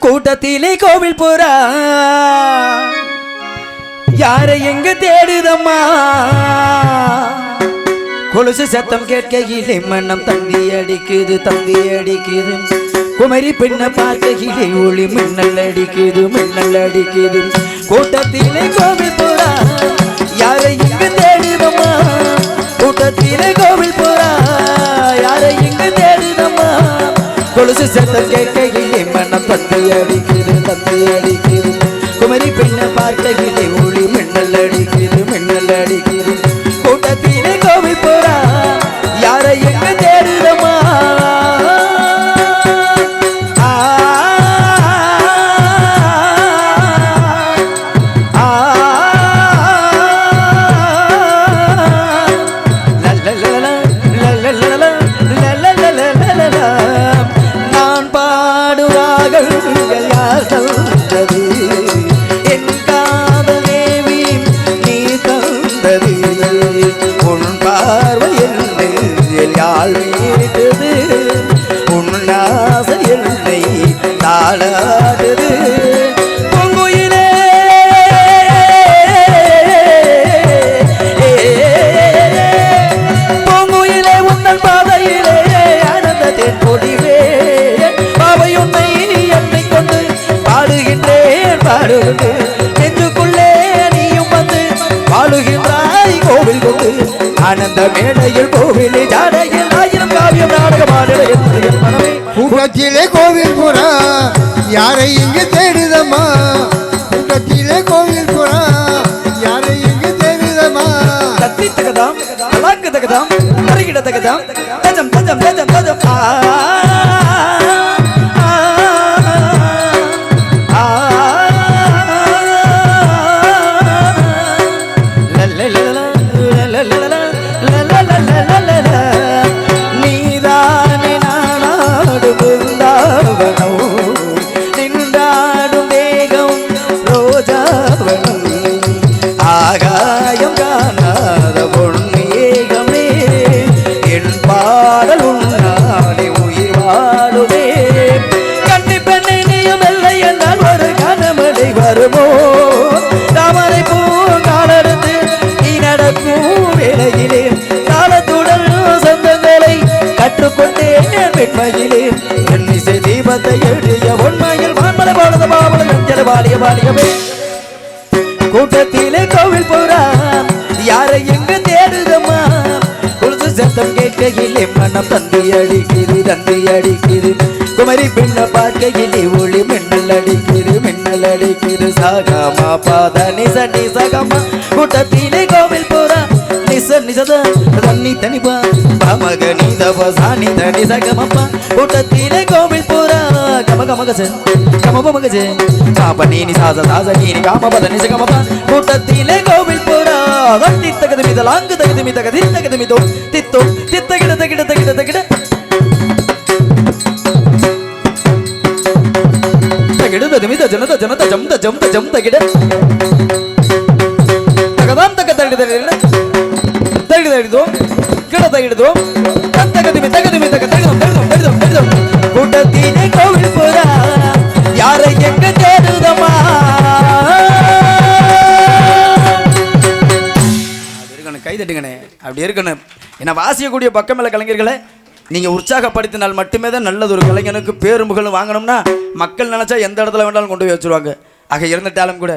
கூட்டத்திலே கோவில் போறா யாரை எங்க தேடுதம்மா கொலுசு சத்தம் கேட்கையிலே மனம் தந்தி அடிக்குது குமரி பெண்ண பார்க்கையிலே ஒளி மின்னல் அடிக்குது கூட்டத்திலே கோவில் போறா யாரை எங்க தேடுதம்மா கூட்டத்திலே கோவில் போறா யாரை எங்க தேடுதம்மா கொலுசு சத்தம் கேட்கையிலே மனம் தந்தி அடிக்குது குமரி பெண்ண பார்க்கையிலே ஒளி மின்னல் அடிக்குது கூட்டத்திலே கோவில் போறா யாரை எங்க தேடுதம்மா நான் பாடுவார்கள் யார் தந்தது என் காதல் தேவி நீ தந்தது உன் பார்வை என்னை யாழ் மீட்டது உன் ஆசை என்னை தாளாடுது பொங்குயிலே பொங்குயிலே உன்னன் பாதையிலே ஆனந்தத்தின் பொடிவே பாவை உன்னை என்னை கொண்டு பாடுகின்றேன் நெஞ்சுக்குள்ளே நீயும் வந்து வாழுகின்றாய் கோவில் கொண்டு ஆனந்த மேடையில் கோவிலே ஜாடையில் ஆயிரம் காவியம் நாடகமாடிட என் மனமே கூட்டத்திலே கோவில் புறா யாரை இங்கு தேடுதம்மா கூட்டத்திலே கோவில் புறா யாரை இங்கு தேடுதம்மா தத்தி தகதாம் அலாக்கு தகதாம் தரிகிட தகதாம் தஜம் தஜம் தஜம் தஜம் நீதானே நானாடும் பிருந்தாவனம் நின்றாடும் தேகம் ரோஜாவனம் ஆகாயம் காணாத பொன்னேகமே என் பாடல் உன்னாலே உயிர் வாழுமே கண்ணி பெண்ணை நீயும் இல்லை என்றால் ஒரு கனமழை வருமோ தாமரை பூ காலெடுத்து நீ நடக்கும் வேளையிலே காலத்துடன் சொந்தங்களை கற்றுக்கொண்டேன் பெண்மையிலே என் இசை தீபத்தை எழுதிய உண்மையில் வான்மலை பாடுத பாவல நெஞ்சல பாலியவே கூட்டத்திலே கோவில் போறா யாரை எங்க தேடுதம்மா கொலுசு சத்தம் கேட்கையிலே மனம் தந்தி அடிக்குது குமரி பெண்ண பார்க்கையிலே ஒளி மின்னல் அடிக்குது சாகமா பாத நிச நிசகமா கூட்டத்திலே கோவில் போறா நிச நிசத தண்ணி தனிப்பா பமக நீதப சாணி தனி சகமப்பா கூட்டத்திலே கோவில் போறா கமகமகச கமபமகசே பாப நீனி சாச சாச நீனி காமபத நிசகமப்பா கூட்டத்திலே கோவில் போறா தத்தி தகது மிதலாங்கு தகது மிதகதி தகது மிதோ தித்தோ தித்தகிட தகிட தகிட தகிட தகிட மித ஜனத ஜனத ஜம்த ஜம்த ஜம்த கிட தகதாம் தக தகிட தகிட தகிடதோ கிட தகிடதோ தகது மித தகிடதோ கூட்டத்திலே கோவில் போறா யாரை எங்க தேடுதம்மா கை தட்டுங்கண்ணே அப்படி இருக்கணும் என்ன வாசியக்கூடிய பக்கமேல கலைஞர்களை நீங்கள் உற்சாகப்படுத்தினால் மட்டுமே தான் நல்லது ஒரு கலைஞனுக்கு பேரும் புகழும் வாங்கணும்னா மக்கள் நினச்சா எந்த இடத்துல வேண்டாலும் கொண்டு போய் வச்சுருவாங்க ஆக இருந்துட்டாலும் கூட